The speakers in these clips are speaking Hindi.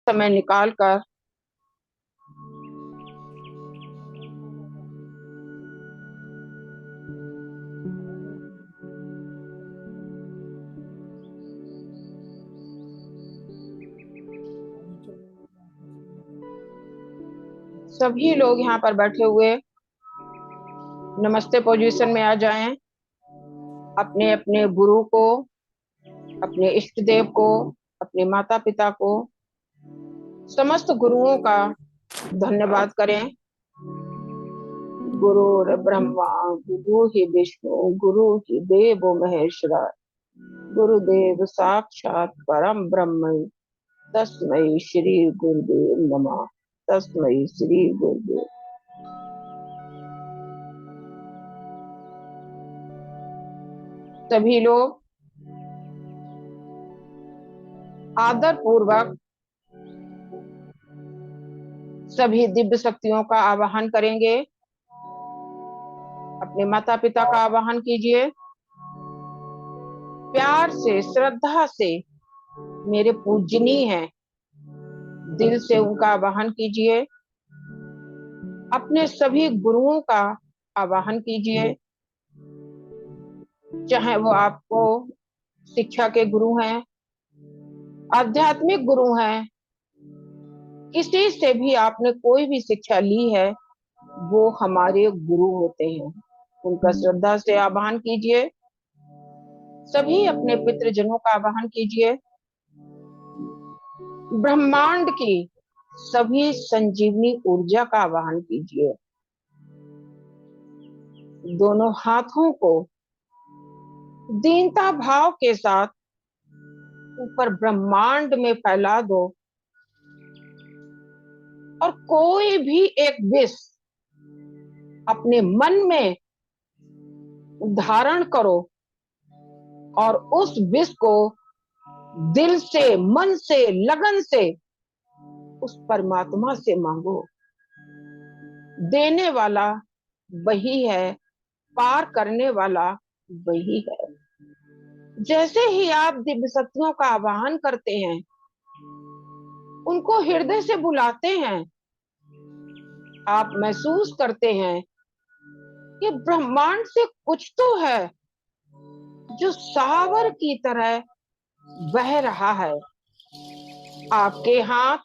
समय निकाल कर सभी लोग यहाँ पर बैठे हुए नमस्ते पोजीशन में आ जाएं। अपने अपने गुरु को, अपने इष्ट देव को, अपने माता पिता को, समस्त गुरुओं का धन्यवाद करें। गुरु ब्रह्मा गुरु ही विष्णु गुरु ही देवो महेश्वरा गुरुदेव साक्षात परम ब्रह्म तस्मै श्री गुरुदेव नमः। तस्मै श्री गुरुदेव। सभी लोग आदर पूर्वक सभी दिव्य शक्तियों का आवाहन करेंगे। अपने माता पिता का आवाहन कीजिए। प्यार से, श्रद्धा से मेरे पूजनीय हैं, दिल से उनका आवाहन कीजिए। अपने सभी गुरुओं का आवाहन कीजिए, चाहे वो आपको शिक्षा के गुरु हैं, आध्यात्मिक गुरु हैं, किसी से भी आपने कोई भी शिक्षा ली है, वो हमारे गुरु होते हैं। उनका श्रद्धा से आवाहन कीजिए। सभी अपने पितृजनों का आवाहन कीजिए। ब्रह्मांड की सभी संजीवनी ऊर्जा का आवाहन कीजिए। दोनों हाथों को दीनता भाव के साथ ऊपर ब्रह्मांड में फैला दो और कोई भी एक विष अपने मन में धारण करो और उस विष को दिल से, मन से, लगन से उस परमात्मा से मांगो। देने वाला वही है, पार करने वाला वही है। जैसे ही आप दिव्य शक्तियों का आवाहन करते हैं, उनको हृदय से बुलाते हैं, आप महसूस करते हैं कि ब्रह्मांड से कुछ तो है जो सावर की तरह बह रहा है। आपके हाथ,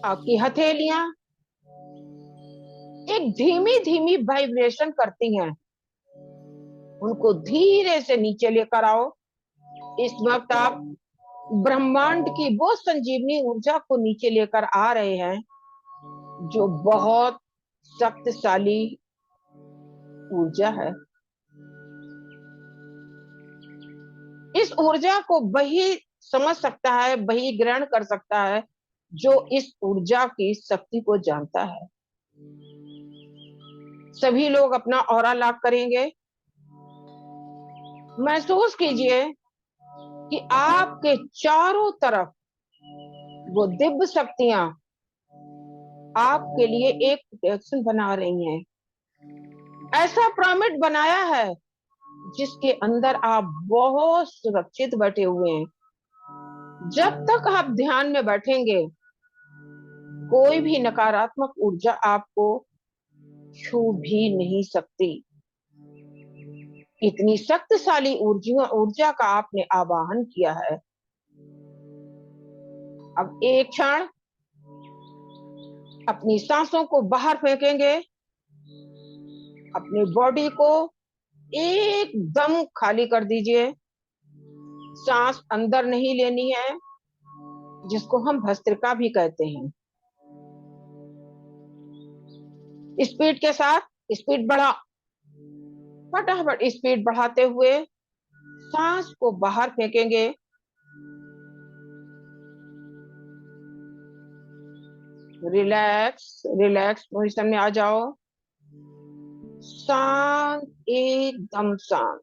आपकी हथेलियां एक धीमी धीमी वाइब्रेशन करती हैं। उनको धीरे से नीचे लेकर आओ। इस वक्त आप ब्रह्मांड की वो संजीवनी ऊर्जा को नीचे लेकर आ रहे हैं जो बहुत शक्तिशाली ऊर्जा है। इस ऊर्जा को वही समझ सकता है, वही ग्रहण कर सकता है जो इस ऊर्जा की शक्ति को जानता है। सभी लोग अपना ऑरा लॉक करेंगे। महसूस कीजिए कि आपके चारों तरफ वो दिव्य शक्तियां आपके लिए एक प्रोटेक्शन बना रही हैं। ऐसा पिरामिड बनाया है जिसके अंदर आप बहुत सुरक्षित बैठे हुए हैं। जब तक आप ध्यान में बैठेंगे, कोई भी नकारात्मक ऊर्जा आपको छू भी नहीं सकती। इतनी शक्तिशाली ऊर्जा का आपने आवाहन किया है। अब एक क्षण अपनी सांसों को बाहर फेंकेंगे। अपनी बॉडी को एकदम खाली कर दीजिए। सांस अंदर नहीं लेनी है, जिसको हम भस्त्रिका भी कहते हैं। स्पीड के साथ स्पीड बढ़ा, फटाफट स्पीड बढ़ाते हुए सांस को बाहर फेंकेंगे। रिलैक्स रिलैक्स पोजीशन में आ जाओ। शांत, एकदम शांत।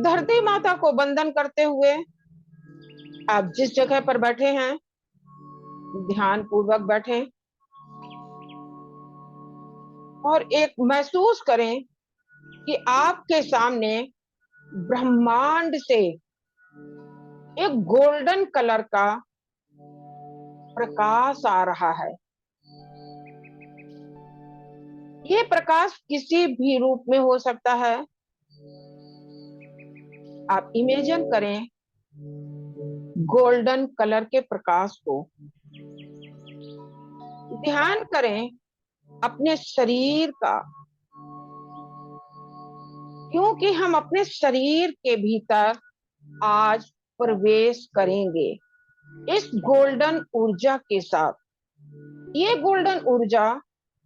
धरती माता को वंदन करते हुए आप जिस जगह पर बैठे हैं ध्यान पूर्वक बैठे और एक महसूस करें कि आपके सामने ब्रह्मांड से एक गोल्डन कलर का प्रकाश आ रहा है। ये प्रकाश किसी भी रूप में हो सकता है। आप इमेजिन करें गोल्डन कलर के प्रकाश को। ध्यान करें अपने शरीर का, क्योंकि हम अपने शरीर के भीतर आज प्रवेश करेंगे इस गोल्डन ऊर्जा के साथ। ये गोल्डन ऊर्जा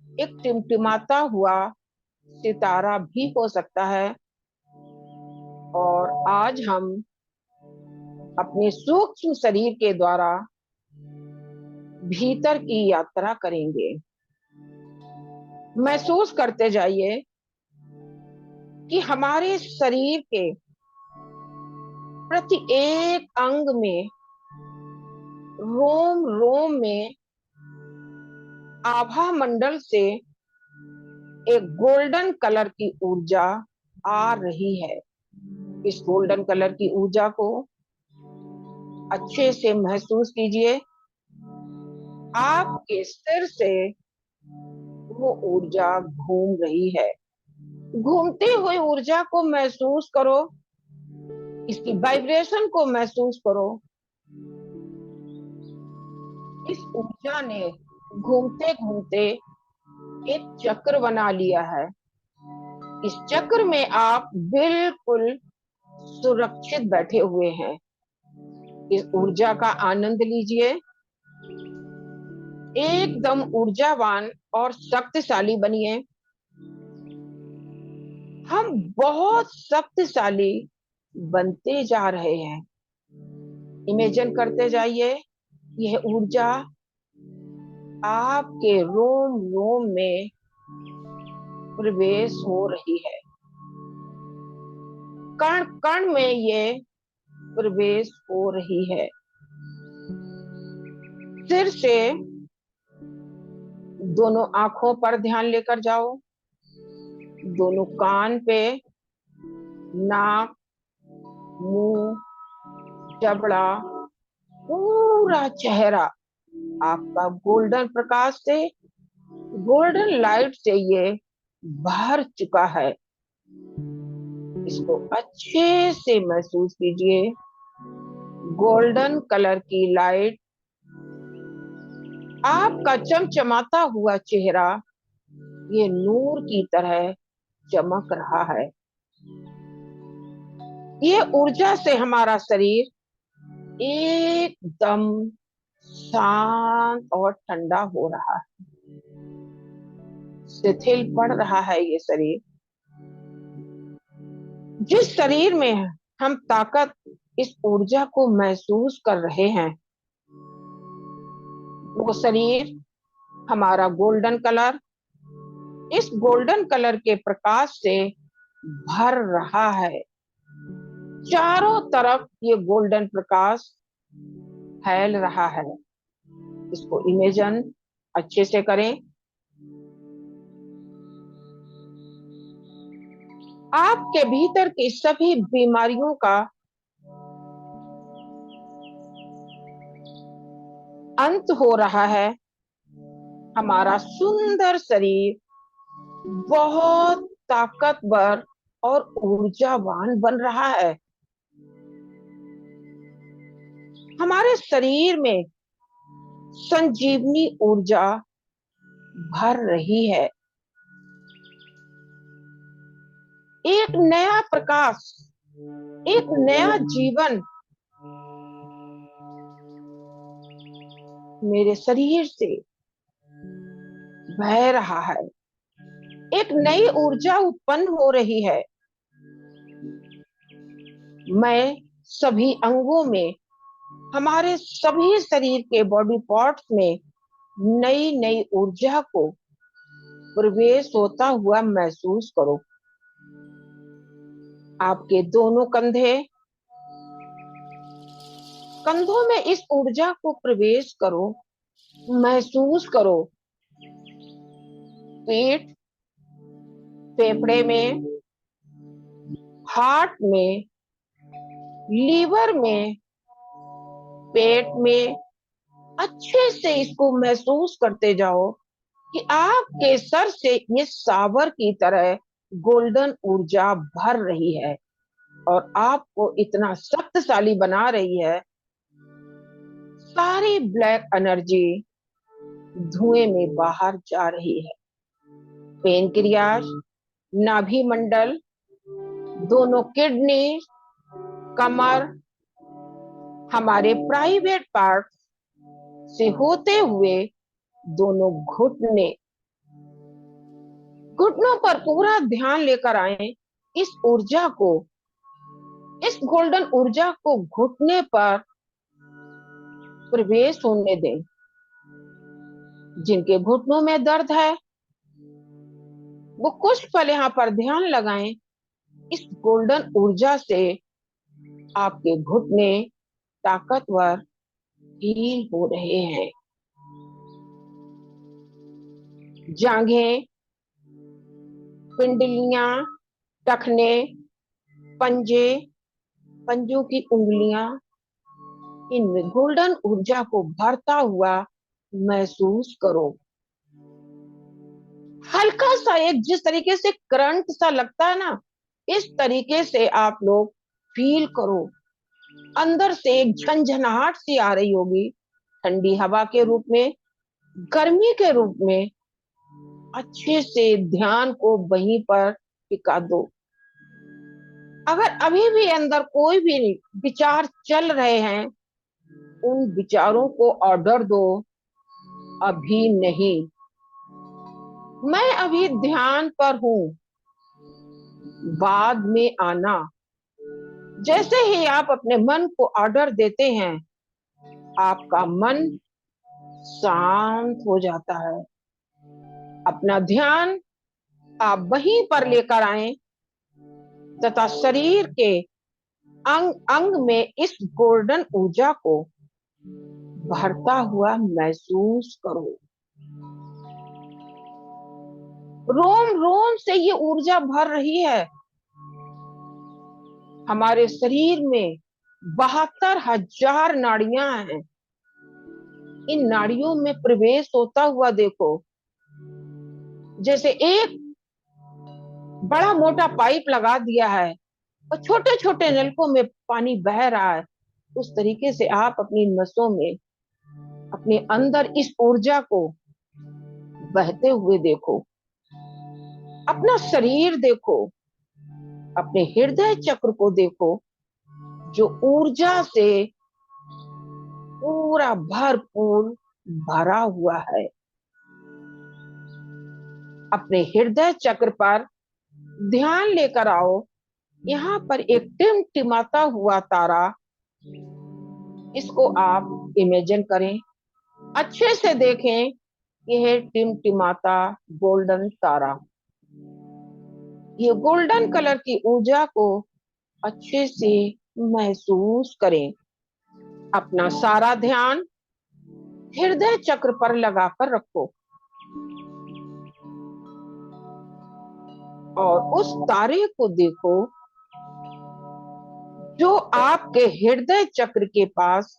एक टिमटिमाता हुआ सितारा भी हो सकता है। और आज हम अपने सूक्ष्म शरीर के द्वारा भीतर की यात्रा करेंगे। महसूस करते जाइए कि हमारे शरीर के प्रति एक अंग में, रोम रोम में, आभा मंडल से एक गोल्डन कलर की ऊर्जा आ रही है। इस गोल्डन कलर की ऊर्जा को अच्छे से महसूस कीजिए। आपके सिर से वो ऊर्जा घूम रही है। घूमती हुई ऊर्जा को महसूस करो, इसकी वाइब्रेशन को महसूस करो। इस ऊर्जा ने घूमते घूमते एक चक्र बना लिया है। इस चक्र में आप बिल्कुल सुरक्षित बैठे हुए हैं। इस ऊर्जा का आनंद लीजिए। एकदम ऊर्जावान और शक्तिशाली बनिए। हम बहुत शक्तिशाली बनते जा रहे हैं। इमेजिन करते जाइए, यह ऊर्जा आपके रोम रोम में प्रवेश हो रही है। कण कण में ये प्रवेश हो रही है। सिर से दोनों आंखों पर ध्यान लेकर जाओ, दोनों कान पे, नाक, मुंह, जबड़ा, पूरा चेहरा आपका गोल्डन प्रकाश से, गोल्डन लाइट से ये भर चुका है। इसको अच्छे से महसूस कीजिए। गोल्डन कलर की लाइट आपका चमचमाता हुआ चेहरा ये नूर की तरह चमक रहा है। ये ऊर्जा से हमारा शरीर एकदम शांत और ठंडा हो रहा है। शिथिल पड़ रहा है ये शरीर। जिस शरीर में हम ताकत, इस ऊर्जा को महसूस कर रहे हैं, वो शरीर हमारा गोल्डन कलर, इस गोल्डन कलर के प्रकाश से भर रहा है। चारों तरफ ये गोल्डन प्रकाश फैल रहा है। इसको इमेजिन अच्छे से करें। आपके भीतर की सभी बीमारियों का अंत हो रहा है। हमारा सुंदर शरीर बहुत ताकतवर और ऊर्जावान बन रहा है। हमारे शरीर में संजीवनी ऊर्जा भर रही है। एक नया प्रकाश, एक नया जीवन मेरे शरीर से बह रहा है। एक नई ऊर्जा उत्पन्न हो रही है। मैं सभी अंगों में, हमारे सभी शरीर के बॉडी पार्ट्स में नई नई ऊर्जा को प्रवेश होता हुआ महसूस करो। आपके दोनों कंधे, कंधों में इस ऊर्जा को प्रवेश करो, महसूस करो। पेट, फेफड़े में, हार्ट में, लीवर में, पेट में, अच्छे से इसको महसूस करते जाओ कि आपके सर से ये सावर की तरह गोल्डन ऊर्जा भर रही है और आपको इतना शक्तिशाली बना रही है। सारी ब्लैक एनर्जी धुएं में बाहर जा रही है। पेनक्रियाज, नाभि मंडल, दोनों किडनी, कमर, हमारे प्राइवेट पार्ट से होते हुए दोनों घुटने, घुटनों पर पूरा ध्यान लेकर आए। इस ऊर्जा को, इस गोल्डन ऊर्जा को घुटने पर प्रवेश होने दें। जिनके घुटनों में दर्द है वो कुछ पल यहाँ पर ध्यान लगाएं। इस गोल्डन ऊर्जा से आपके घुटने ताकतवर हील हो रहे हैं। जांघें, पिंडलियां, टखने, पंजे, पंजों की उंगलियां, इनमें गोल्डन ऊर्जा को भरता हुआ महसूस करो। हल्का सा एक जिस तरीके से करंट सा लगता है ना, इस तरीके से आप लोग फील करो। अंदर से एक झंझनाहट सी आ रही होगी, ठंडी हवा के रूप में, गर्मी के रूप में। अच्छे से ध्यान को वहीं पर टिका दो। अगर अभी भी अंदर कोई भी विचार चल रहे हैं, उन विचारों को ऑर्डर दो, अभी नहीं, मैं अभी ध्यान पर हूं, बाद में आना। जैसे ही आप अपने मन को ऑर्डर देते हैं, आपका मन शांत हो जाता है। अपना ध्यान आप वहीं पर लेकर आए तथा शरीर के अंग अंग में इस गोल्डन ऊर्जा को भरता हुआ महसूस करो। रोम रोम से ये ऊर्जा भर रही है। हमारे शरीर में 72,000 नाड़ियां हैं। इन नाड़ियों में प्रवेश होता हुआ देखो, जैसे एक बड़ा मोटा पाइप लगा दिया है और छोटे छोटे नलकों में पानी बह रहा है। उस तरीके से आप अपनी नसों में, अपने अंदर इस ऊर्जा को बहते हुए देखो। अपना शरीर देखो, अपने हृदय चक्र को देखो, जो ऊर्जा से पूरा भरपूर भरा हुआ है। अपने हृदय चक्र पर ध्यान लेकर आओ। यहाँ पर एक टिमटिमाता हुआ तारा, इसको आप इमेजिन करें, अच्छे से देखें। यह टिमटिमाता गोल्डन तारा, ये गोल्डन कलर की ऊर्जा को अच्छे से महसूस करें। अपना सारा ध्यान हृदय चक्र पर लगाकर रखो और उस तारे को देखो जो आपके हृदय चक्र के पास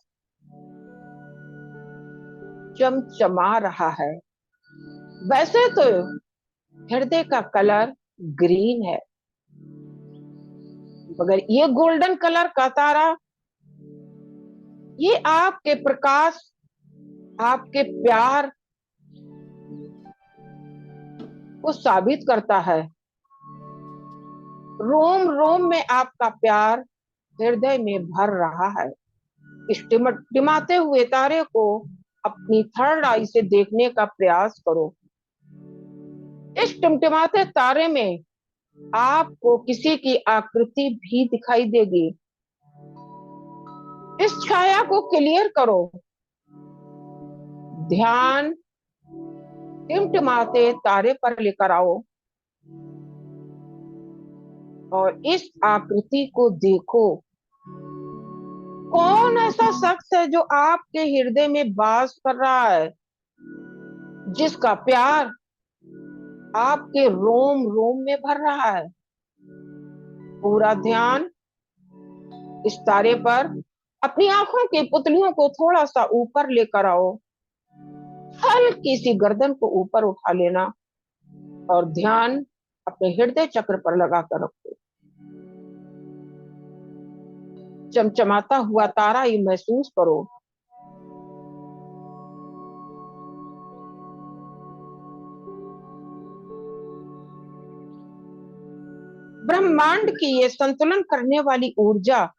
चमचमा रहा है। वैसे तो हृदय का कलर ग्रीन है, मगर ये गोल्डन कलर का तारा, ये आपके प्रकाश, आपके प्यार को साबित करता है। रोम रोम में आपका प्यार हृदय में भर रहा है। इस टिमटिमाते हुए तारे को अपनी थर्ड आई से देखने का प्रयास करो। इस टिमटिमाते तारे में आपको किसी की आकृति भी दिखाई देगी। इस छाया को क्लियर करो। ध्यान टिमटिमाते तारे पर लेकर आओ और इस आकृति को देखो। कौन ऐसा शख्स है जो आपके हृदय में वास कर रहा है, जिसका प्यार आपके रोम रोम में भर रहा है। पूरा ध्यान इस तारे पर अपनी आंखों की पुतलियों को थोड़ा सा ऊपर लेकर आओ, हल्की सी गर्दन को ऊपर उठा लेना और ध्यान अपने हृदय चक्र पर लगा कर रखो। चमचमाता हुआ तारा ये महसूस करो। ब्रह्मांड की ये संतुलन करने वाली ऊर्जा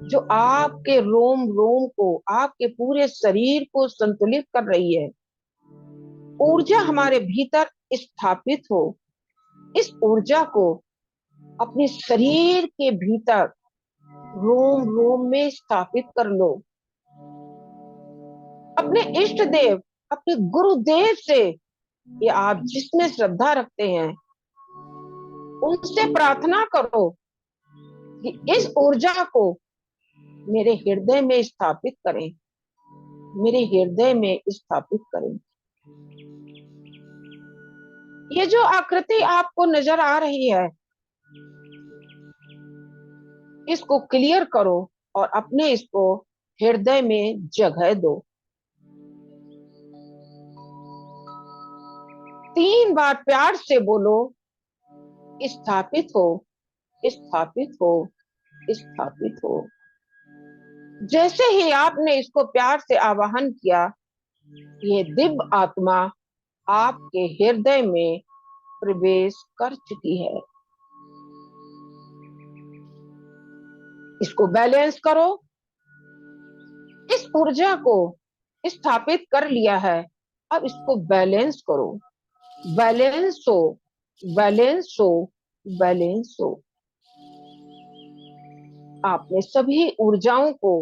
जो आपके रोम रोम को, आपके पूरे शरीर को संतुलित कर रही है, ऊर्जा हमारे भीतर स्थापित हो। इस ऊर्जा को अपने शरीर के भीतर रोम रोम में स्थापित कर लो। अपने इष्ट देव, अपने गुरुदेव से, या आप जिसमें श्रद्धा रखते हैं उनसे प्रार्थना करो कि इस ऊर्जा को मेरे हृदय में स्थापित करें, मेरे हृदय में स्थापित करें। ये जो आकृति आपको नजर आ रही है, इसको क्लियर करो और अपने इसको हृदय में जगह दो। 3 बार प्यार से बोलो, स्थापित हो, स्थापित हो, स्थापित हो। जैसे ही आपने इसको प्यार से आवाहन किया, ये दिव्य आत्मा आपके हृदय में प्रवेश कर चुकी है। इसको बैलेंस करो। इस ऊर्जा को स्थापित कर लिया है, अब इसको बैलेंस करो। बैलेंस हो, बैलेंस हो, बैलेंस हो। आपने सभी ऊर्जाओं को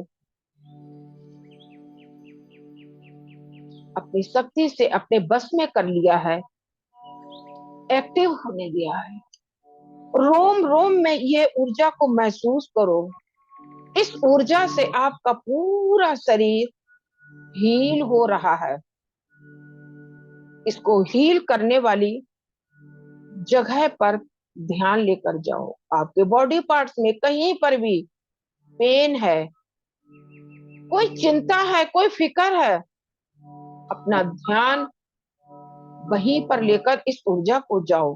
अपनी शक्ति से अपने बस में कर लिया है, एक्टिव होने दिया है। रोम रोम में ये ऊर्जा को महसूस करो। इस ऊर्जा से आपका पूरा शरीर हील हो रहा है। इसको हील करने वाली जगह पर ध्यान लेकर जाओ। आपके बॉडी पार्ट्स में कहीं पर भी पेन है, कोई चिंता है, कोई फिक्र है, अपना ध्यान वहीं पर लेकर इस ऊर्जा को जाओ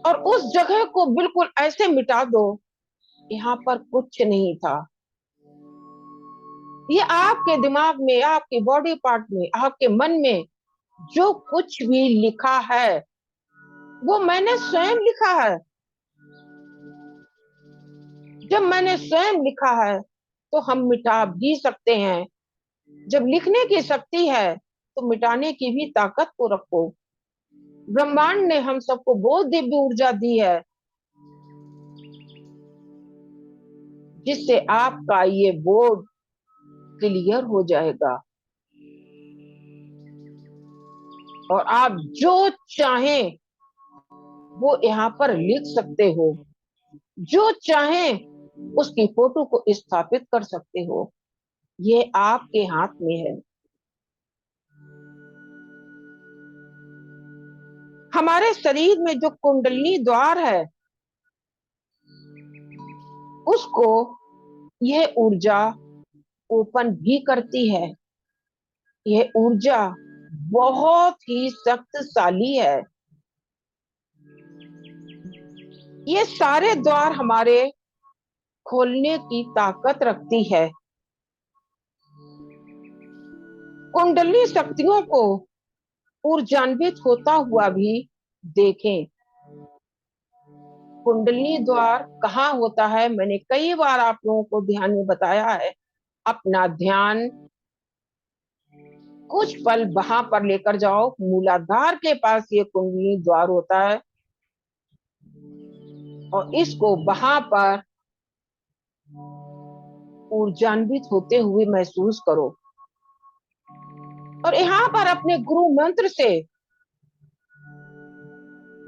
और उस जगह को बिल्कुल ऐसे मिटा दो, यहाँ पर कुछ नहीं था। ये आपके दिमाग में, आपके बॉडी पार्ट में, आपके मन में जो कुछ भी लिखा है वो मैंने स्वयं लिखा है। जब मैंने स्वयं लिखा है तो हम मिटा भी सकते हैं। जब लिखने की शक्ति है तो मिटाने की भी ताकत को रखो। ब्रह्मांड ने हम सबको बहुत दिव्य ऊर्जा दी है, जिससे आपका ये बोर्ड क्लियर हो जाएगा और आप जो चाहें वो यहाँ पर लिख सकते हो, जो चाहें उसकी फोटो को स्थापित कर सकते हो। ये आपके हाथ में है। हमारे शरीर में जो कुंडलिनी द्वार है, उसको यह ऊर्जा ओपन भी करती है। यह ऊर्जा बहुत ही शक्तिशाली है। ये सारे द्वार हमारे खोलने की ताकत रखती है। कुंडली शक्तियों को ऊर्जान्वित होता हुआ भी देखें। कुंडली द्वार कहाँ होता है, मैंने कई बार आप लोगों को ध्यान में बताया है। अपना ध्यान कुछ पल वहां पर लेकर जाओ। मूलाधार के पास ये कुंडली द्वार होता है और इसको वहां पर ऊर्जान्वित होते हुए महसूस करो और यहाँ पर अपने गुरु मंत्र से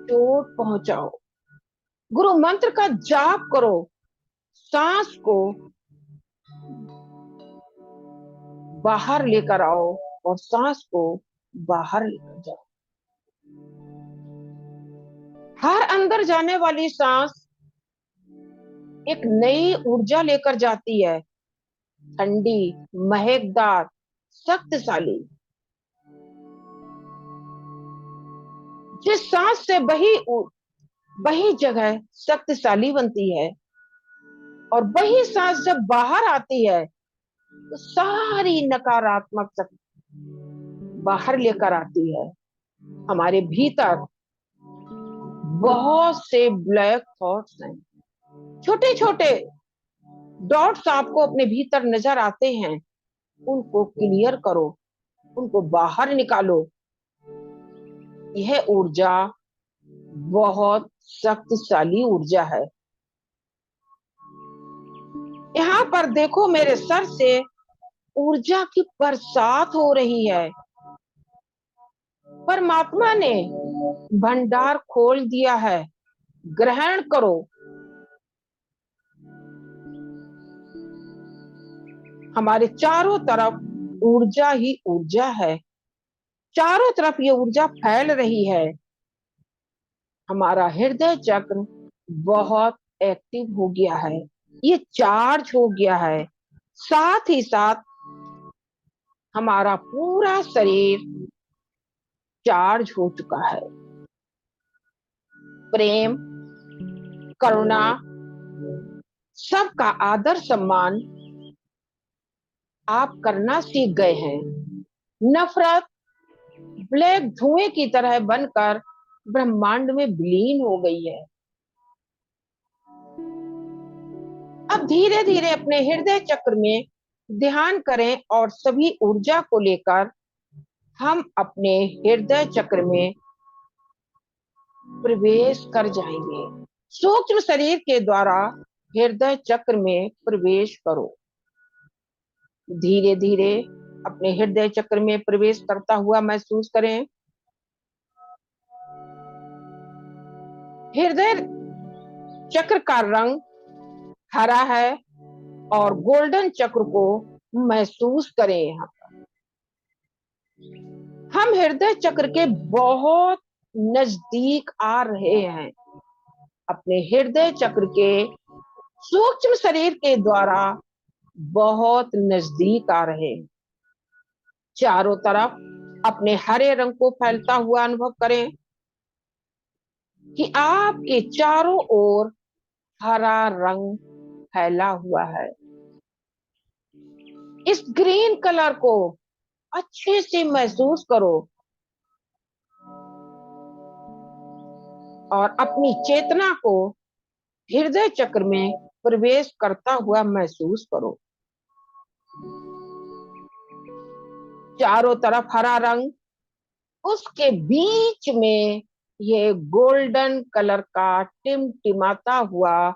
चोट पहुंचाओ। गुरु मंत्र का जाप करो। सांस को बाहर लेकर आओ और सांस को बाहर लेकर जाओ। हर अंदर जाने वाली सांस एक नई ऊर्जा लेकर जाती है ठंडी, महकदार, शक्तिशाली। जिस सांस से वही जगह शक्तिशाली बनती है, और वही सांस जब बाहर आती है तो सारी नकारात्मक शक्ति बाहर लेकर आती है। हमारे भीतर बहुत से ब्लैक थॉट्स हैं, छोटे छोटे डॉट्स आपको अपने भीतर नजर आते हैं, उनको क्लियर करो, उनको बाहर निकालो। यह ऊर्जा बहुत शक्तिशाली ऊर्जा है। यहाँ पर देखो, मेरे सर से ऊर्जा की बरसात हो रही है। परमात्मा ने भंडार खोल दिया है, ग्रहण करो। हमारे चारों तरफ ऊर्जा ही ऊर्जा है, चारों तरफ ये ऊर्जा फैल रही है। हमारा हृदय चक्र बहुत एक्टिव हो गया है, ये चार्ज हो गया है। साथ ही साथ हमारा पूरा शरीर चार्ज हो चुका है। प्रेम, करुणा, सबका आदर सम्मान आप करना सीख गए हैं। नफरत ब्लैक धुएं की तरह बनकर ब्रह्मांड में विलीन हो गई है। अब धीरे धीरे अपने हृदय चक्र में ध्यान करें और सभी ऊर्जा को लेकर हम अपने हृदय चक्र में प्रवेश कर जाएंगे। सूक्ष्म शरीर के द्वारा हृदय चक्र में प्रवेश करो। धीरे धीरे अपने हृदय चक्र में प्रवेश करता हुआ महसूस करें। हृदय चक्र का रंग हरा है और गोल्डन चक्र को महसूस करें। यहाँ पर हम हृदय चक्र के बहुत नजदीक आ रहे हैं। अपने हृदय चक्र के सूक्ष्म शरीर के द्वारा बहुत नजदीक आ रहे हैं। चारों तरफ अपने हरे रंग को फैलता हुआ अनुभव करें कि आपके चारों ओर हरा रंग फैला हुआ है। इस ग्रीन कलर को अच्छे से महसूस करो और अपनी चेतना को हृदय चक्र में प्रवेश करता हुआ महसूस करो। चारों तरफ हरा रंग, उसके बीच में ये गोल्डन कलर का टिमटिमाता हुआ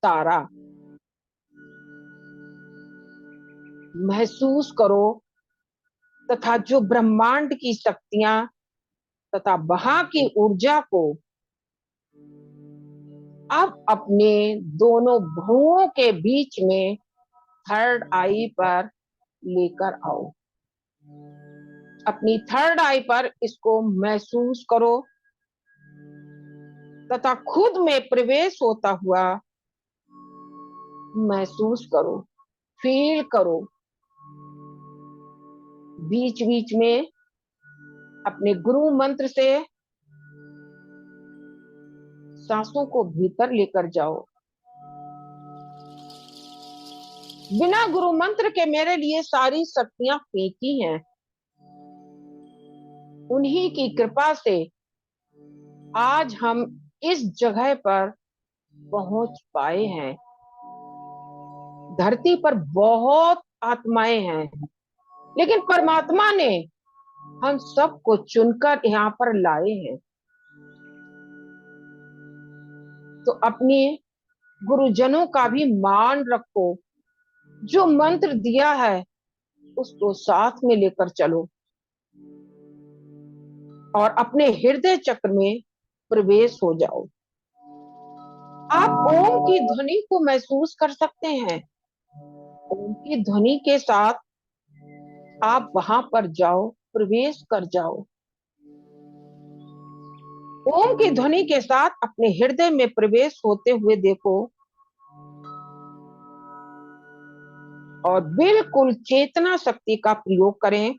तारा महसूस करो, तथा जो ब्रह्मांड की शक्तियां तथा वहां की ऊर्जा को अब अपने दोनों भुवों के बीच में थर्ड आई पर लेकर आओ। अपनी थर्ड आई पर इसको महसूस करो तथा खुद में प्रवेश होता हुआ महसूस करो, फील करो। बीच बीच में अपने गुरु मंत्र से सांसों को भीतर लेकर जाओ। बिना गुरु मंत्र के मेरे लिए सारी शक्तियां फीकी हैं। उन्हीं की कृपा से आज हम इस जगह पर पहुंच पाए हैं। धरती पर बहुत आत्माएं हैं, लेकिन परमात्मा ने हम सबको चुनकर यहाँ पर लाए हैं। तो अपने गुरुजनों का भी मान रखो। जो मंत्र दिया है उसको साथ में लेकर चलो और अपने हृदय चक्र में प्रवेश हो जाओ। आप ओम की ध्वनि को महसूस कर सकते हैं। ओम की ध्वनि के साथ आप वहां पर जाओ, प्रवेश कर जाओ। ओम की ध्वनि के साथ अपने हृदय में प्रवेश होते हुए देखो। और बिल्कुल चेतना शक्ति का प्रयोग करें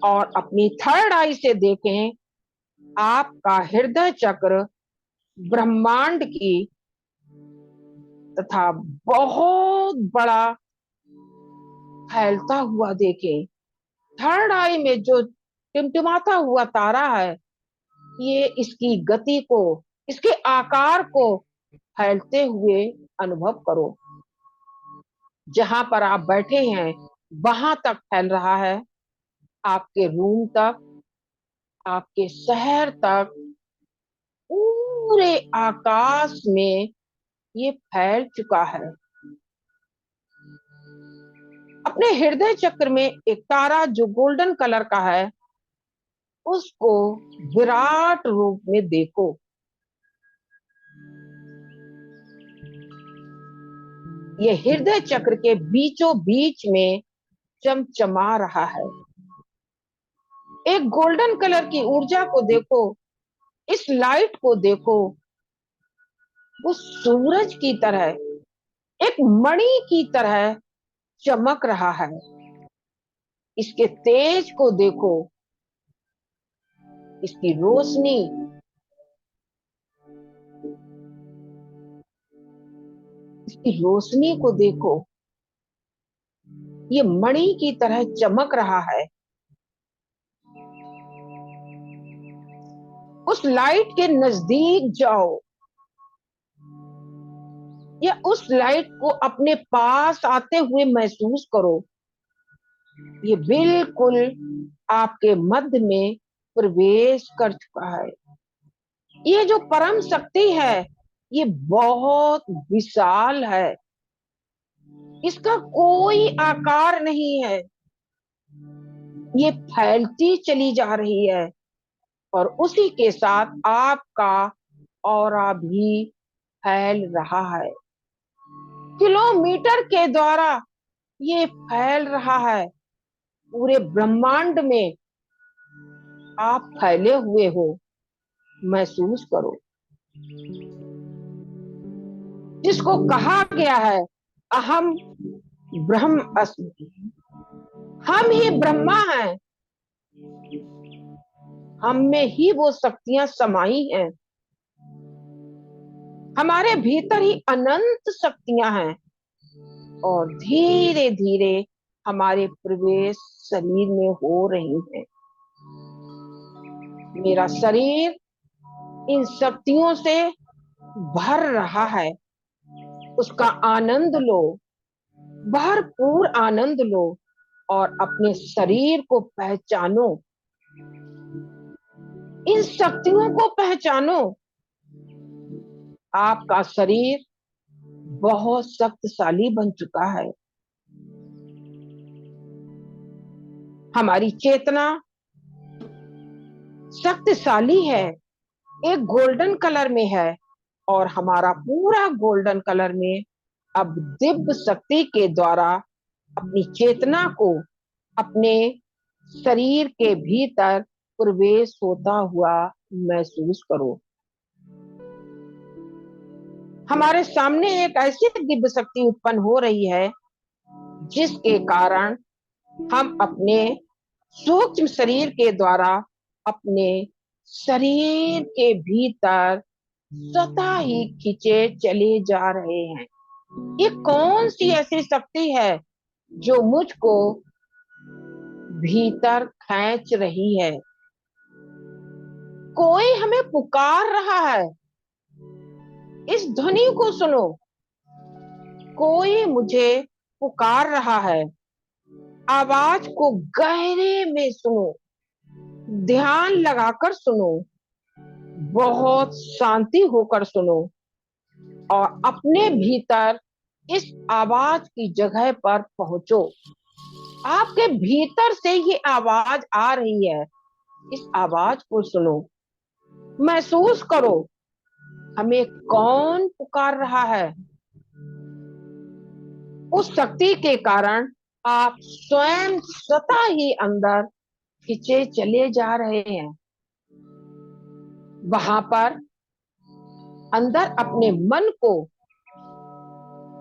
और अपनी थर्ड आई से देखें आपका हृदय चक्र ब्रह्मांड की तथा बहुत बड़ा फैलता हुआ देखें। थर्ड आई में जो टिमटिमाता हुआ तारा है, ये इसकी गति को, इसके आकार को फैलते हुए अनुभव करो। जहां पर आप बैठे हैं वहां तक फैल रहा है, आपके रूम तक, आपके शहर तक, पूरे आकाश में ये फैल चुका है। अपने हृदय चक्र में एक तारा जो गोल्डन कलर का है, उसको विराट रूप में देखो। ये हृदय चक्र के बीचों बीच में चमचमा रहा है। एक गोल्डन कलर की ऊर्जा को देखो, इस लाइट को देखो, वो सूरज की तरह, एक मणि की तरह चमक रहा है। इसके तेज को देखो, इसकी रोशनी, इसकी रोशनी को देखो, ये मणि की तरह चमक रहा है। उस लाइट के नजदीक जाओ या उस लाइट को अपने पास आते हुए महसूस करो। ये बिल्कुल आपके मध्य में प्रवेश कर चुका है। ये जो परम शक्ति है, ये बहुत विशाल है। इसका कोई आकार नहीं है। ये फैलती चली जा रही है और उसी के साथ आपका ऑरा भी फैल रहा है। किलोमीटर के द्वारा ये फैल रहा है। पूरे ब्रह्मांड में आप फैले हुए हो, महसूस करो। जिसको कहा गया है अहम ब्रह्म अस्मि, हम ही ब्रह्मा हैं, हम में ही वो शक्तियां समाई हैं। हमारे भीतर ही अनंत शक्तियां हैं और धीरे धीरे हमारे प्रवेश शरीर में हो रही हैं। मेरा शरीर इन शक्तियों से भर रहा है, उसका आनंद लो, भरपूर आनंद लो और अपने शरीर को पहचानो, इन शक्तियों को पहचानो। आपका शरीर बहुत शक्तिशाली बन चुका है। हमारी चेतना शक्तिशाली है, एक गोल्डन कलर में है और हमारा पूरा गोल्डन कलर में अब दिव्य शक्ति के द्वारा अपनी चेतना को अपने शरीर के भीतर प्रवेश होता हुआ महसूस करो। हमारे सामने एक ऐसी दिव्य शक्ति उत्पन्न हो रही है जिसके कारण हम अपने सूक्ष्म शरीर के द्वारा अपने शरीर के भीतर स्वतः ही खींचे चले जा रहे हैं। ये कौन सी ऐसी शक्ति है जो मुझको भीतर खींच रही है? कोई हमें पुकार रहा है, इस ध्वनि को सुनो। कोई मुझे पुकार रहा है, आवाज को गहरे में सुनो, ध्यान लगाकर सुनो, बहुत शांति होकर सुनो और अपने भीतर इस आवाज की जगह पर पहुंचो। आपके भीतर से ये आवाज आ रही है, इस आवाज को सुनो, महसूस करो हमें कौन पुकार रहा है। उस शक्ति के कारण आप स्वयं स्वतः ही अंदर खींचे चले जा रहे हैं। वहां पर अंदर अपने मन को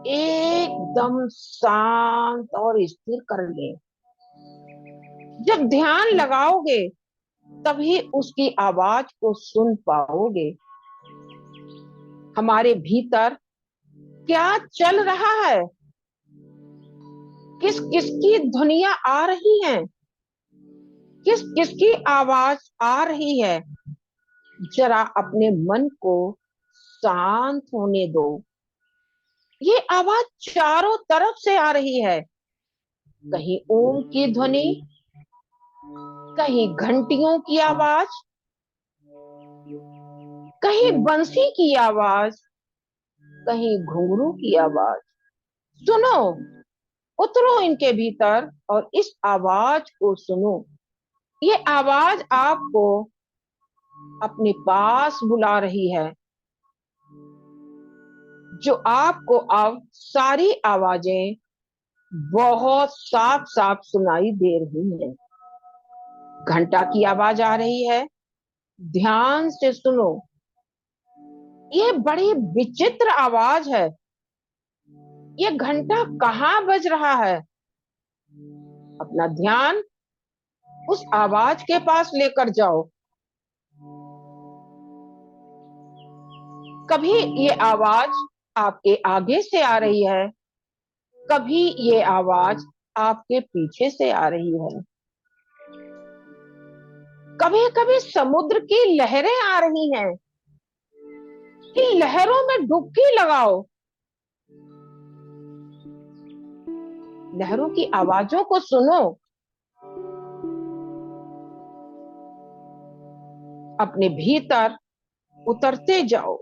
एकदम शांत और स्थिर कर लें। जब ध्यान लगाओगे तभी उसकी आवाज को सुन पाओगे। हमारे भीतर क्या चल रहा है, किस किसकी ध्वनियां आ रही हैं, किस किसकी आवाज आ रही है, जरा अपने मन को शांत होने दो। ये आवाज चारों तरफ से आ रही है। कहीं ओम की ध्वनि, कहीं घंटियों की आवाज, कहीं बंसी की आवाज, कहीं घुंघरू की आवाज। सुनो, उतरो इनके भीतर और इस आवाज को सुनो। ये आवाज आपको अपने पास बुला रही है। जो आपको अब सारी आवाजें बहुत साफ साफ सुनाई दे रही हैं। घंटा की आवाज आ रही है, ध्यान से सुनो। ये बड़ी विचित्र आवाज है। ये घंटा कहाँ बज रहा है? अपना ध्यान उस आवाज के पास लेकर जाओ। कभी ये आवाज आपके आगे से आ रही है, कभी ये आवाज आपके पीछे से आ रही है। कभी कभी समुद्र की लहरें आ रही हैं। इन लहरों में डुबकी लगाओ। लहरों की आवाजों को सुनो। अपने भीतर उतरते जाओ।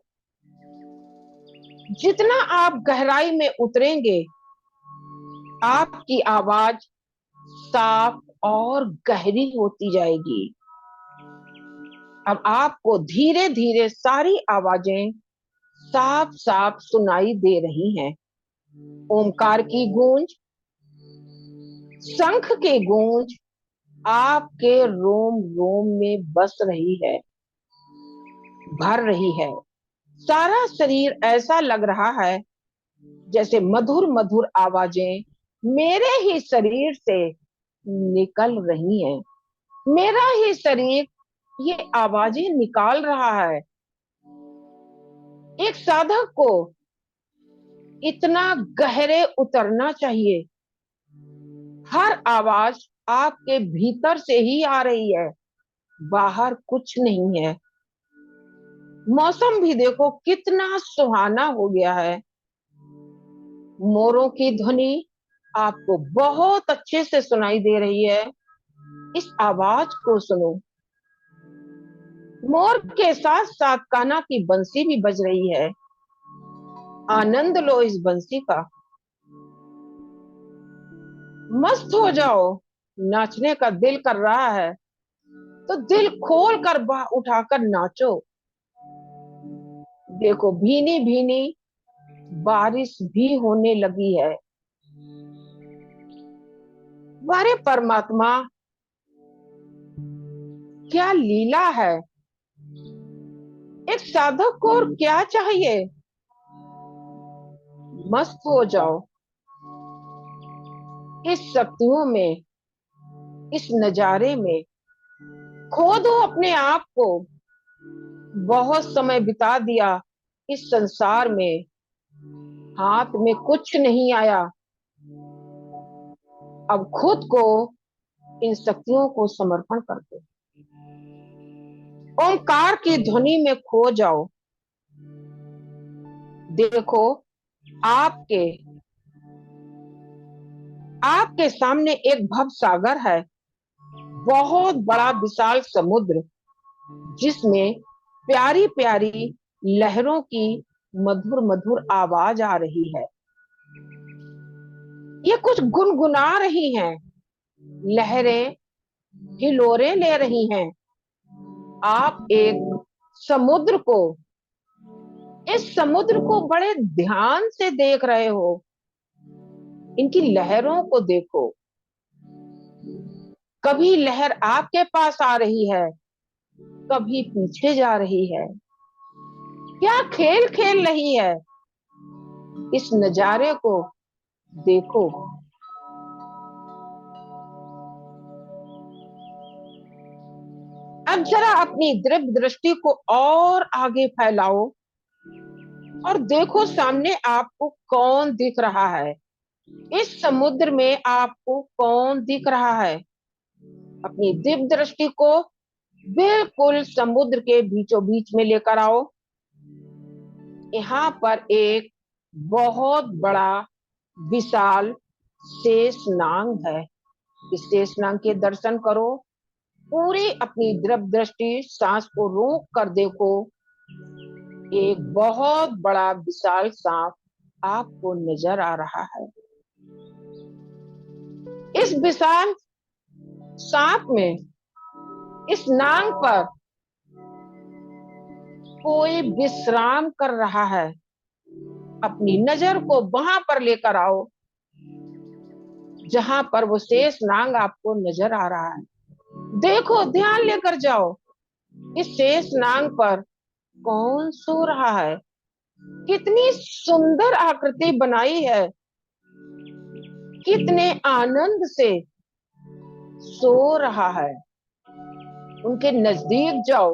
जितना आप गहराई में उतरेंगे, आपकी आवाज साफ और गहरी होती जाएगी। अब आपको धीरे धीरे सारी आवाजें साफ साफ सुनाई दे रही हैं। ओमकार की गूंज, शंख की गूंज आपके रोम रोम में बस रही है, भर रही है। सारा शरीर ऐसा लग रहा है जैसे मधुर मधुर आवाजें मेरे ही शरीर से निकल रही हैं। मेरा ही शरीर ये आवाजें निकाल रहा है। एक साधक को इतना गहरे उतरना चाहिए। हर आवाज आपके भीतर से ही आ रही है, बाहर कुछ नहीं है। मौसम भी देखो कितना सुहाना हो गया है। मोरों की ध्वनि आपको बहुत अच्छे से सुनाई दे रही है। इस आवाज को सुनो। मोर के साथ साथ कान्हा की बंसी भी बज रही है। आनंद लो इस बंसी का। मस्त हो जाओ। नाचने का दिल कर रहा है तो दिल खोल कर बाह उठाकर नाचो। देखो भीनी भीनी बारिश भी होने लगी है। वारे परमात्मा, क्या लीला है। एक साधक को और क्या चाहिए। मस्त हो जाओ इस शक्तियों में, इस नजारे में। खो दो अपने आप को। बहुत समय बिता दिया इस संसार में, हाथ में कुछ नहीं आया। अब खुद को इन शक्तियों को समर्पण कर दो। ओंकार की ध्वनि में खो जाओ। देखो आपके आपके सामने एक भव सागर है, बहुत बड़ा विशाल समुद्र, जिसमें प्यारी प्यारी लहरों की मधुर मधुर आवाज आ रही है। ये कुछ गुनगुना रही हैं। लहरें हिलोरे ले रही हैं। आप एक समुद्र को इस समुद्र को बड़े ध्यान से देख रहे हो। इनकी लहरों को देखो। कभी लहर आपके पास आ रही है, कभी पीछे जा रही है। क्या खेल खेल रही है। इस नजारे को देखो। अब जरा अपनी दिव्य दृष्टि को और आगे फैलाओ और देखो सामने आपको कौन दिख रहा है। इस समुद्र में आपको कौन दिख रहा है। अपनी दिव्य दृष्टि को बिल्कुल समुद्र के बीचों बीच में लेकर आओ। यहाँ पर एक बहुत बड़ा विशाल शेषनाग है। इस शेषनाग के दर्शन करो। पूरी अपनी दिव्य दृष्टि सांस को रोक कर देखो। एक बहुत बड़ा विशाल सांप आपको नजर आ रहा है। इस विशाल सांप में, इस नांग पर कोई विश्राम कर रहा है। अपनी नजर को वहां पर लेकर आओ जहां पर वो शेष नांग आपको नजर आ रहा है। देखो, ध्यान लेकर जाओ। इस शेष नांग पर कौन सो रहा है। कितनी सुंदर आकृति बनाई है। कितने आनंद से सो रहा है। उनके नजदीक जाओ,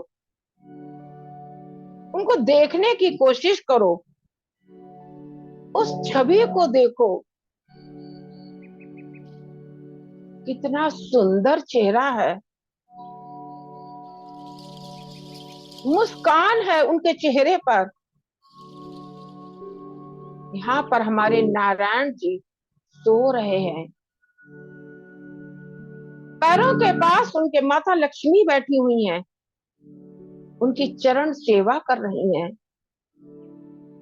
उनको देखने की कोशिश करो। उस छवि को देखो। कितना सुंदर चेहरा है। मुस्कान है उनके चेहरे पर। यहाँ पर हमारे नारायण जी सो रहे हैं। पैरों के पास उनके माता लक्ष्मी बैठी हुई हैं। उनकी चरण सेवा कर रही हैं।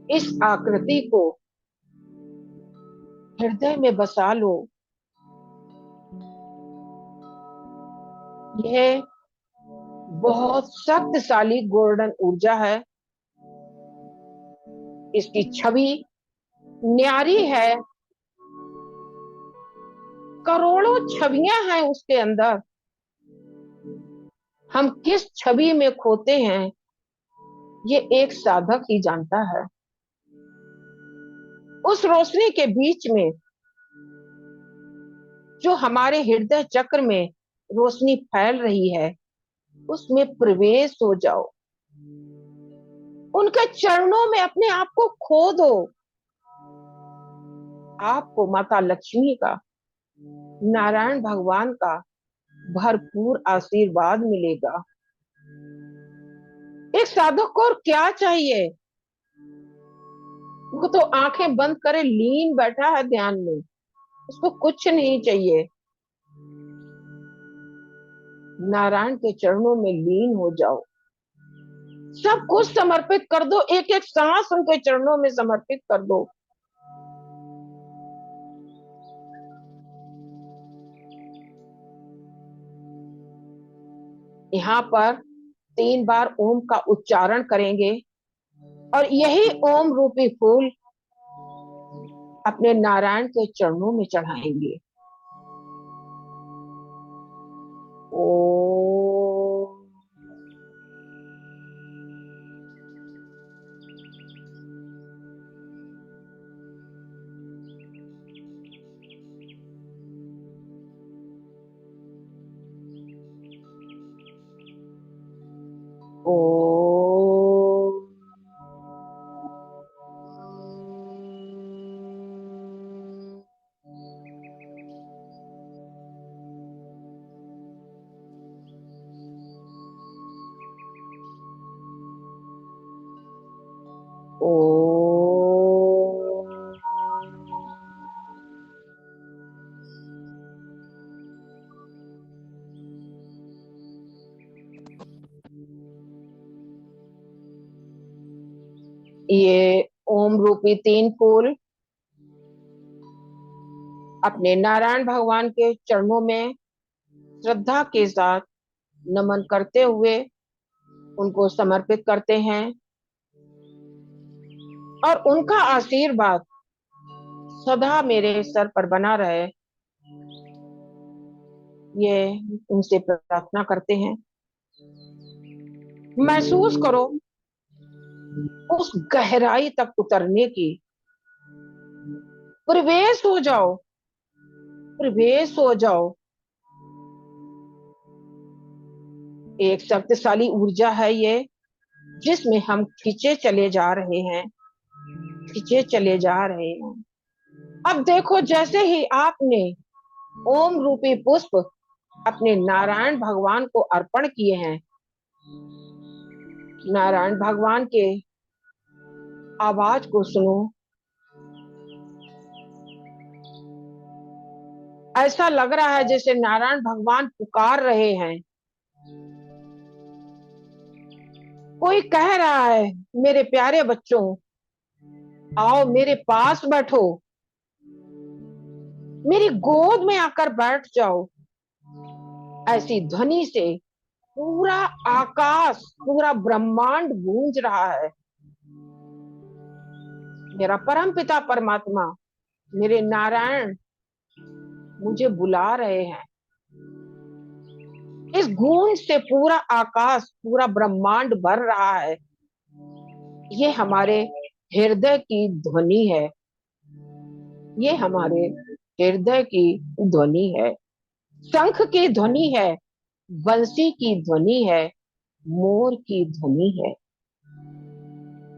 इस आकृति को हृदय में बसा लो। यह बहुत शक्तिशाली गोल्डन ऊर्जा है। इसकी छवि न्यारी है। करोड़ों छवियां हैं उसके अंदर। हम किस छवि में खोते हैं ये एक साधक ही जानता है। उस रोशनी के बीच में जो हमारे हृदय चक्र में रोशनी फैल रही है, उसमें प्रवेश हो जाओ। उनके चरणों में अपने आप को खो दो। आपको माता लक्ष्मी का, नारायण भगवान का भरपूर आशीर्वाद मिलेगा। एक साधक को और क्या चाहिए। वो तो आंखें बंद करे लीन बैठा है ध्यान में। उसको कुछ नहीं चाहिए। नारायण के चरणों में लीन हो जाओ। सब कुछ समर्पित कर दो। एक एक सांस उनके चरणों में समर्पित कर दो। यहाँ पर 3 बार ओम का उच्चारण करेंगे और यही ओम रूपी फूल अपने नारायण के चरणों में चढ़ाएंगे। ओम। ओम। ये ओम रूपी 3 फूल अपने नारायण भगवान के चरणों में श्रद्धा के साथ नमन करते हुए उनको समर्पित करते हैं और उनका आशीर्वाद सदा मेरे सर पर बना रहे, ये उनसे प्रार्थना करते हैं। महसूस करो उस गहराई तक उतरने की प्रवेश हो जाओ, प्रवेश हो जाओ। एक शक्तिशाली ऊर्जा है ये, जिसमें हम खींचे चले जा रहे हैं, खींचे चले जा रहे हैं। अब देखो, जैसे ही आपने ओम रूपी पुष्प अपने नारायण भगवान को अर्पण किए हैं, नारायण भगवान के आवाज को सुनो। ऐसा लग रहा है जैसे नारायण भगवान पुकार रहे हैं। कोई कह रहा है, मेरे प्यारे बच्चों, आओ मेरे पास बैठो, मेरी गोद में आकर बैठ जाओ। ऐसी ध्वनि से पूरा आकाश, पूरा ब्रह्मांड गूंज रहा है। मेरा परम पिता परमात्मा, मेरे नारायण मुझे बुला रहे हैं। इस गूंज से पूरा आकाश, पूरा ब्रह्मांड भर रहा है। ये हमारे हृदय की ध्वनि है, ये हमारे हृदय की ध्वनि है। शंख की ध्वनि है, बंसी की ध्वनि है, मोर की ध्वनि है।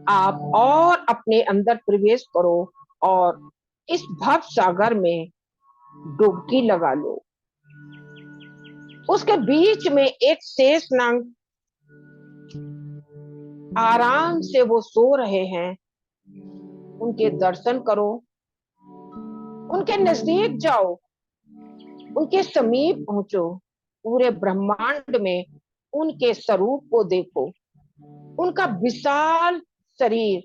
आप और अपने अंदर प्रवेश करो और इस भव सागर में डुबकी लगा लो। उसके बीच में एक शेष नाग आराम से वो सो रहे हैं, उनके दर्शन करो, उनके नजदीक जाओ, उनके समीप पहुंचो। पूरे ब्रह्मांड में उनके स्वरूप को देखो, उनका विशाल शरीर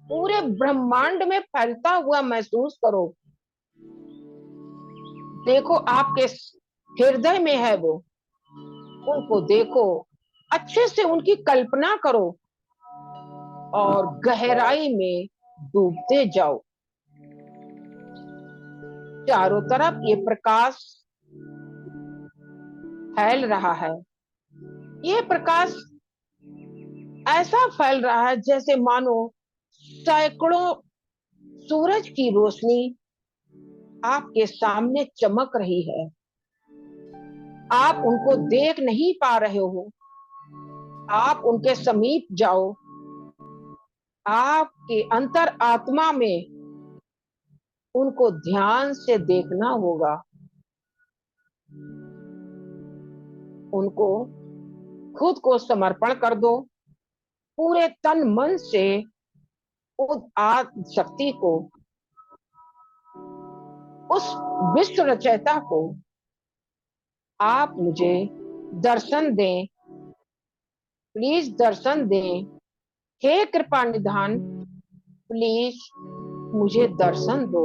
पूरे ब्रह्मांड में फैलता हुआ महसूस करो। देखो, आपके हृदय में है वो, उनको देखो, अच्छे से उनकी कल्पना करो और गहराई में डूबते जाओ। चारों तरफ ये प्रकाश फैल रहा है। ये प्रकाश ऐसा फैल रहा है जैसे मानो सैकड़ों सूरज की रोशनी आपके सामने चमक रही है। आप उनको देख नहीं पा रहे हो, आप उनके समीप जाओ। आपके अंतर आत्मा में उनको ध्यान से देखना होगा। उनको खुद को समर्पण कर दो, पूरे तन मन से उस आत्म शक्ति को, उस विश्व रचयिता को आप मुझे दर्शन दें, प्लीज दर्शन दें। हे कृपा निधान, प्लीज मुझे दर्शन दो।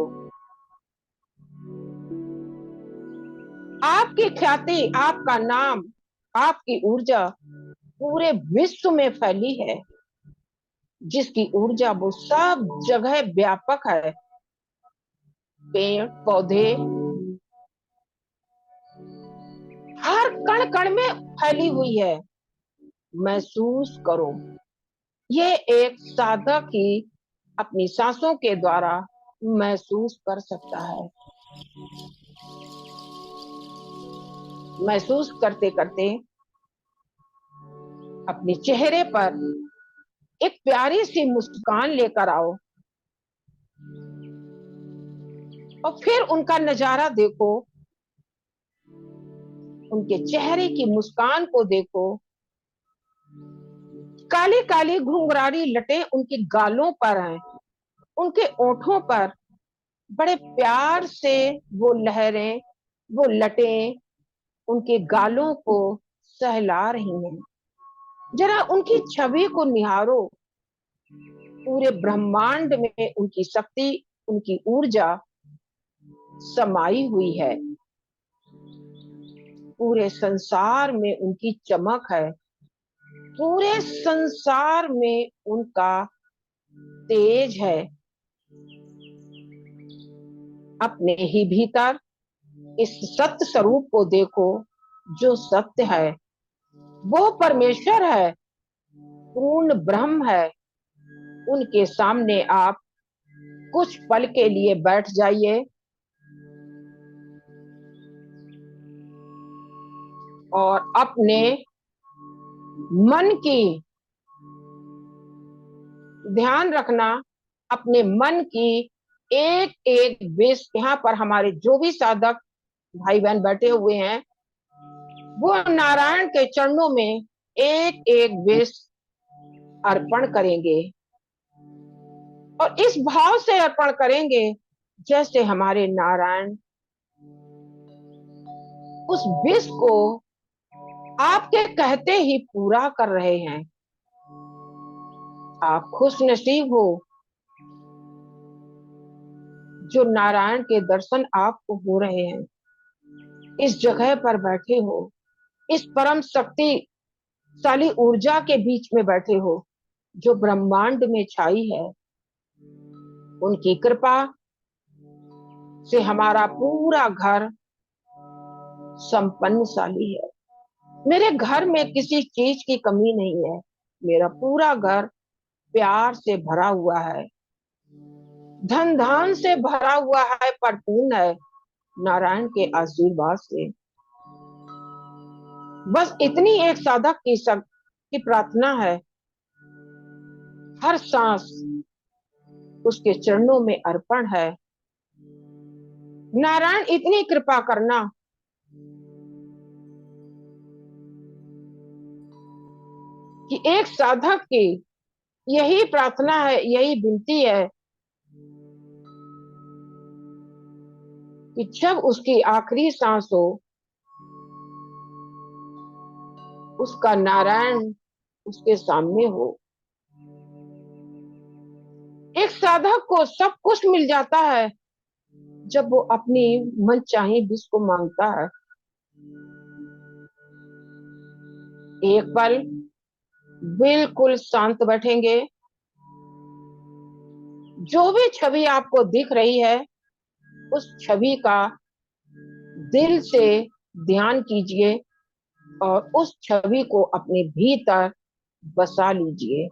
आपकी ख्याति, आपका नाम, आपकी ऊर्जा पूरे विश्व में फैली है, जिसकी ऊर्जा वो सब जगह व्यापक है। पेड़ पौधे हर कण कण में फैली हुई है। महसूस करो, ये एक साधक ही अपनी सांसों के द्वारा महसूस कर सकता है। महसूस करते करते अपने चेहरे पर एक प्यारी सी मुस्कान लेकर आओ और फिर उनका नजारा देखो, उनके चेहरे की मुस्कान को देखो। काली काली घुंघरारी लटें उनके गालों पर हैं, उनके ओठों पर बड़े प्यार से वो लहरें, वो लटें उनके गालों को सहला रही हैं। जरा उनकी छवि को निहारो। पूरे ब्रह्मांड में उनकी शक्ति, उनकी ऊर्जा समाई हुई है। पूरे संसार में उनकी चमक है, पूरे संसार में उनका तेज है। अपने ही भीतर इस सत्य स्वरूप को देखो, जो सत्य है, वो परमेश्वर है, पूर्ण ब्रह्म है। उनके सामने आप कुछ पल के लिए बैठ जाइए और अपने मन की, ध्यान रखना, अपने मन की एक एक विश, यहाँ पर हमारे जो भी साधक भाई बहन बैठे हुए हैं वो नारायण के चरणों में एक एक विश अर्पण करेंगे और इस भाव से अर्पण करेंगे जैसे हमारे नारायण उस विश को आपके कहते ही पूरा कर रहे हैं। आप खुश नसीब हो जो नारायण के दर्शन आपको हो रहे हैं, इस जगह पर बैठे हो, इस परम शक्तिशाली ऊर्जा के बीच में बैठे हो जो ब्रह्मांड में छाई है। उनकी कृपा से हमारा पूरा घर संपन्नशाली है। मेरे घर में किसी चीज की कमी नहीं है। मेरा पूरा घर प्यार से भरा हुआ है, धन धान से भरा हुआ है, परिपूर्ण है नारायण के आशीर्वाद से। बस इतनी एक साधक की प्रार्थना है, हर सांस उसके चरणों में अर्पण है। नारायण इतनी कृपा करना कि एक साधक की यही प्रार्थना है, यही विनती है कि जब उसकी आखिरी सांस हो उसका नारायण उसके सामने हो। एक साधक को सब कुछ मिल जाता है जब वो अपनी मनचाही विश को मांगता है। एक पल बिल्कुल शांत बैठेंगे, जो भी छवि आपको दिख रही है उस छवि का दिल से ध्यान कीजिए और उस छवि को अपने भीतर बसा लीजिए।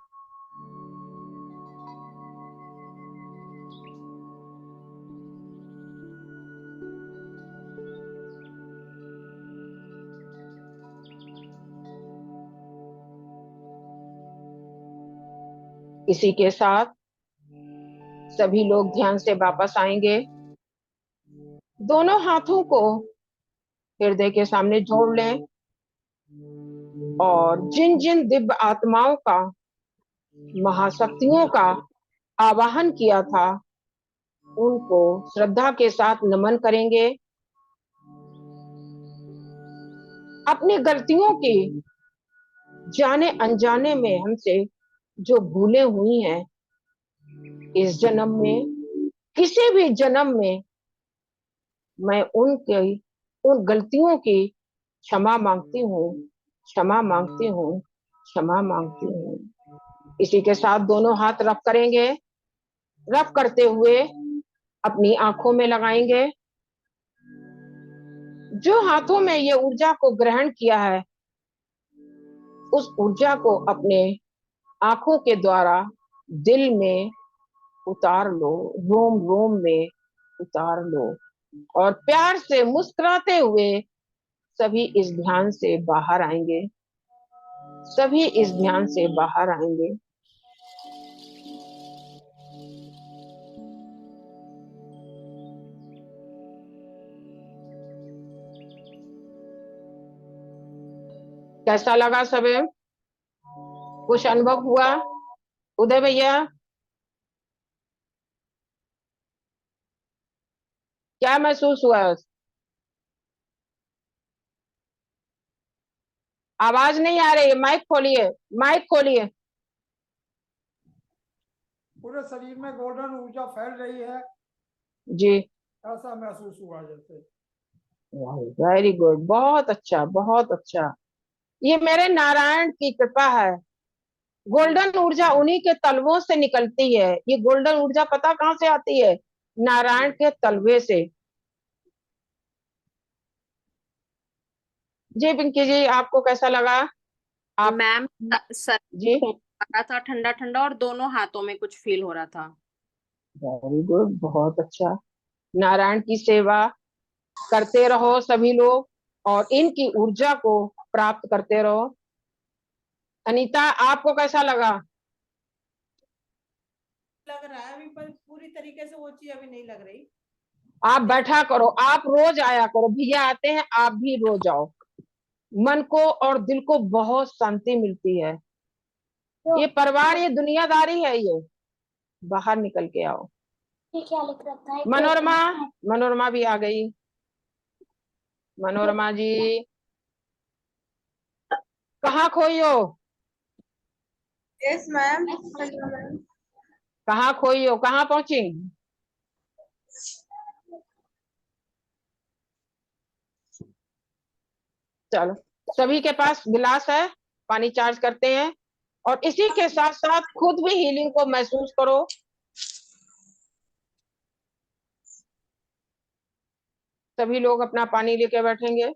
इसी के साथ सभी लोग ध्यान से वापस आएंगे। दोनों हाथों को हृदय के सामने जोड़ लें और जिन जिन दिव्य आत्माओं का, महाशक्तियों का आवाहन किया था उनको श्रद्धा के साथ नमन करेंगे। अपनी गलतियों की, जाने अनजाने में हमसे जो भूलें हुई हैं, इस जन्म में, किसी भी जन्म में, मैं उन गलतियों की क्षमा मांगती हूँ, क्षमा मांगती हूँ, क्षमा मांगती हूँ। इसी के साथ दोनों हाथ रब करेंगे। रब करते हुए अपनी आंखों में लगाएंगे। जो हाथों में ये ऊर्जा को ग्रहण किया है उस ऊर्जा को अपने आंखों के द्वारा दिल में उतार लो, रोम रोम में उतार लो और प्यार से मुस्कुराते हुए सभी इस ध्यान से बाहर आएंगे। सभी इस ध्यान से बाहर आएंगे। कैसा लगा सभी? कुछ अनुभव हुआ? उदय भैया क्या महसूस हुआ? आवाज नहीं आ रही है, माइक खोलिए, माइक खोलिए। पूरे शरीर में गोल्डन ऊर्जा फैल रही है, जी, ऐसा महसूस हुआ जैसे। वेरी गुड, बहुत अच्छा, बहुत अच्छा। ये मेरे नारायण की कृपा है। गोल्डन ऊर्जा उन्हीं के तलवों से निकलती है। ये गोल्डन ऊर्जा पता कहाँ से आती है? नारायण के तलवे से। जी पिंकी जी, आपको कैसा लगा? आप मैम, सर जी आ रहा था ठंडा ठंडा और दोनों हाथों में कुछ फील हो रहा था। वेरी गुड, बहुत अच्छा। नारायण की सेवा करते रहो सभी लोग, और इनकी ऊर्जा को प्राप्त करते रहो। अनीता, आपको कैसा लगा? लग रहा है अभी, पर पूरी तरीके से वो चीज अभी नहीं लग रही। आप बैठा करो, आप रोज आया करो, भैया आते हैं, आप भी रोज आओ। मन को और दिल को बहुत शांति मिलती है। ये परिवार, ये दुनियादारी है, ये बाहर निकल के आओ। ये क्या लिख रखा है? मनोरमा, मनोरमा भी आ गई। मनोरमा जी, कहाँ खोई हो? Yes ma'am. कहाँ खोई हो, कहाँ पहुंची? चलो, सभी के पास गिलास है, पानी चार्ज करते हैं, और इसी के साथ साथ खुद भी हीलिंग को महसूस करो। सभी लोग अपना पानी लेके बैठेंगे।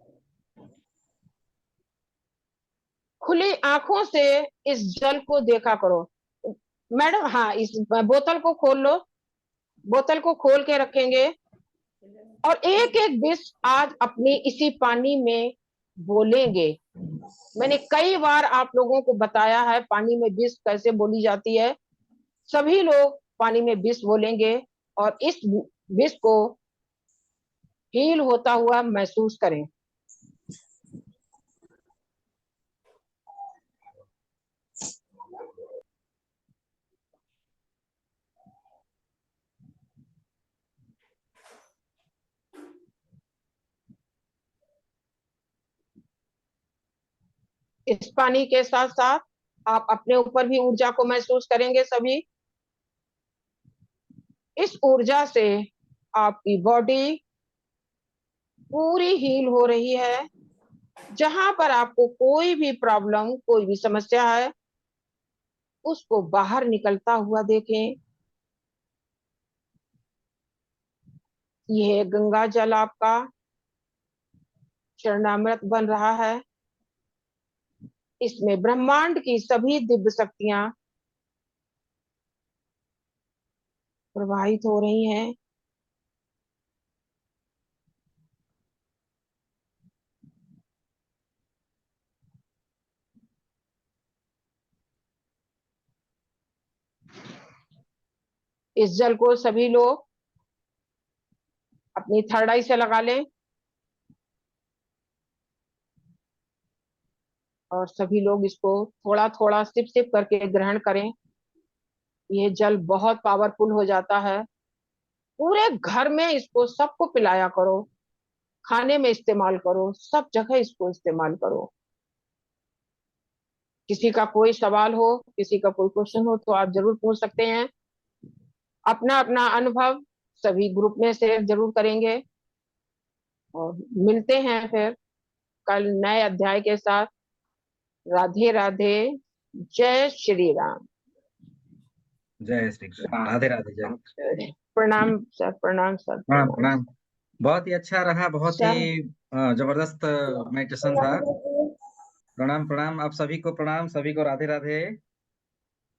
खुली आंखों से इस जल को देखा करो। मैडम, हाँ, इस बोतल को खोल लो। बोतल को खोल के रखेंगे, और एक एक विष आज अपनी इसी पानी में बोलेंगे। मैंने कई बार आप लोगों को बताया है पानी में विष कैसे बोली जाती है। सभी लोग पानी में विष बोलेंगे, और इस विष को हील होता हुआ महसूस करें। इस पानी के साथ साथ आप अपने ऊपर भी ऊर्जा को महसूस करेंगे सभी। इस ऊर्जा से आपकी बॉडी पूरी हील हो रही है। जहां पर आपको कोई भी प्रॉब्लम, कोई भी समस्या है, उसको बाहर निकलता हुआ देखें। यह गंगा जल आपका चरणामृत बन रहा है। इसमें ब्रह्मांड की सभी दिव्य शक्तियां प्रवाहित हो रही हैं। इस जल को सभी लोग अपनी थर्ड आई से लगा लें, और सभी लोग इसको थोड़ा थोड़ा सिप सिप करके ग्रहण करें। यह जल बहुत पावरफुल हो जाता है। पूरे घर में इसको सबको पिलाया करो, खाने में इस्तेमाल करो, सब जगह इसको इस्तेमाल करो। किसी का कोई सवाल हो, किसी का कोई क्वेश्चन हो, तो आप जरूर पूछ सकते हैं। अपना अपना अनुभव सभी ग्रुप में शेयर जरूर करेंगे, और मिलते हैं फिर कल नए अध्याय के साथ। राधे राधे, जय श्री राम। जय श्री कृष्ण, राधे राधे, जय। प्रणाम सर, प्रणाम सर, प्रणाम प्रणाम। प्रणाम। बहुत ही अच्छा रहा, बहुत ही सर, जबरदस्त मेडिटेशन था। प्रणाम प्रणाम, आप सभी को प्रणाम, सभी को राधे राधे।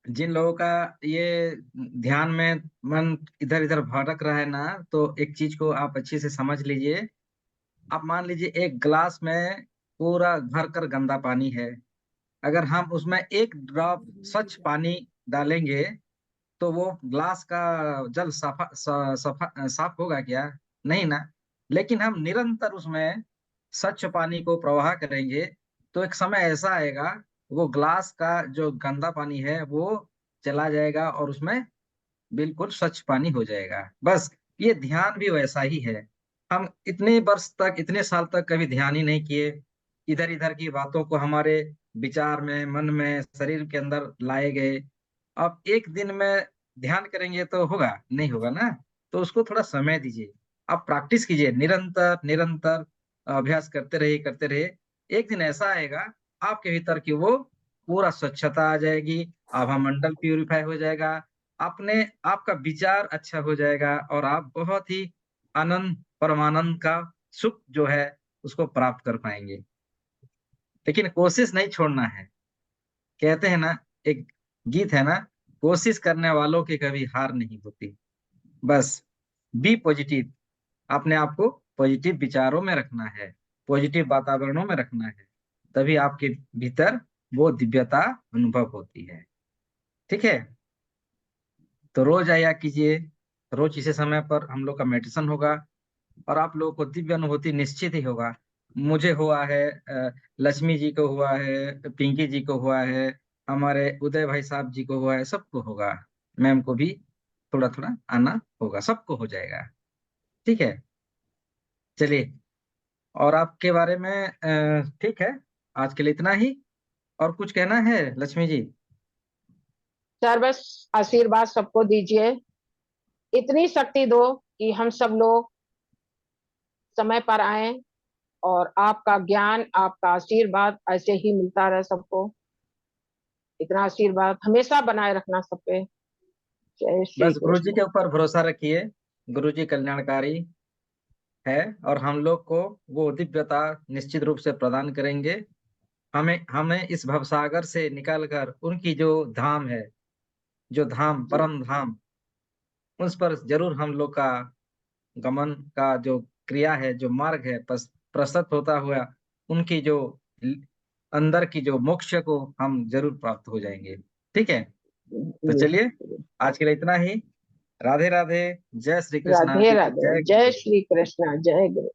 जिन लोगों का ये ध्यान में मन इधर इधर भटक रहा है ना, तो एक चीज को आप अच्छे से समझ लीजिए। आप मान लीजिए एक गिलास में पूरा भर कर गंदा पानी है। अगर हम उसमें एक ड्रॉप स्वच्छ पानी डालेंगे, तो वो ग्लास का जल साफ होगा क्या? नहीं ना। लेकिन हम निरंतर उसमें स्वच्छ पानी को प्रवाह करेंगे, तो एक समय ऐसा आएगा, वो ग्लास का जो गंदा पानी है वो चला जाएगा, और उसमें बिल्कुल स्वच्छ पानी हो जाएगा। बस ये ध्यान भी वैसा ही है। हम इतने वर्ष तक, इतने साल तक कभी ध्यान ही नहीं किए, इधर इधर की बातों को हमारे विचार में, मन में, शरीर के अंदर लाए गए। अब एक दिन में ध्यान करेंगे तो होगा? नहीं होगा ना। तो उसको थोड़ा समय दीजिए, आप प्रैक्टिस कीजिए, निरंतर निरंतर अभ्यास करते रहे। एक दिन ऐसा आएगा आपके भीतर कि वो पूरा स्वच्छता आ जाएगी, आभा मंडल प्यूरिफाई हो जाएगा, अपने आपका विचार अच्छा हो जाएगा, और आप बहुत ही आनंद, परमानंद का सुख जो है उसको प्राप्त कर पाएंगे। लेकिन कोशिश नहीं छोड़ना है। कहते हैं ना, एक गीत है ना, कोशिश करने वालों की कभी हार नहीं होती। बस बी पॉजिटिव, अपने आप को पॉजिटिव विचारों में रखना है, पॉजिटिव वातावरणों में रखना है, तभी आपके भीतर वो दिव्यता अनुभव होती है। ठीक है, तो रोज आया कीजिए, रोज इसी समय पर हम लोग का मेडिटेशन होगा और आप लोगों को दिव्य अनुभूति निश्चित ही होगा। मुझे हुआ है, लक्ष्मी जी को हुआ है, पिंकी जी को हुआ है, हमारे उदय भाई साहब जी को हुआ है, सबको होगा। मैम को भी थोड़ा थोड़ा आना होगा, सबको हो जाएगा। ठीक है, चलिए, और आपके बारे में ठीक है, आज के लिए इतना ही। और कुछ कहना है लक्ष्मी जी? सर बस आशीर्वाद सबको दीजिए, इतनी शक्ति दो कि हम सब लोग समय पर आए और आपका ज्ञान, आपका आशीर्वाद ऐसे ही मिलता रहे सबको। इतना आशीर्वाद हमेशा बनाए रखना सब पे। जय श्री बस गुरु जी कृष्ण। के ऊपर भरोसा रखिए, गुरु जी कल्याणकारी है और हम लोग को वो दिव्यता निश्चित रूप से प्रदान करेंगे। हमें हमें इस भवसागर से निकालकर उनकी जो धाम है, जो धाम, जी परम धाम, उस पर जरूर हम लोग का गमन का जो क्रिया है, जो मार्ग है, प्रस्तुत होता हुआ उनकी जो अंदर की जो मोक्ष को हम जरूर प्राप्त हो जाएंगे। ठीक है, तो जी। चलिए, आज के लिए इतना ही। राधे राधे, जय श्री कृष्णा, राधे राधे, जय जय गुरु। श्री कृष्ण, जय गुरु।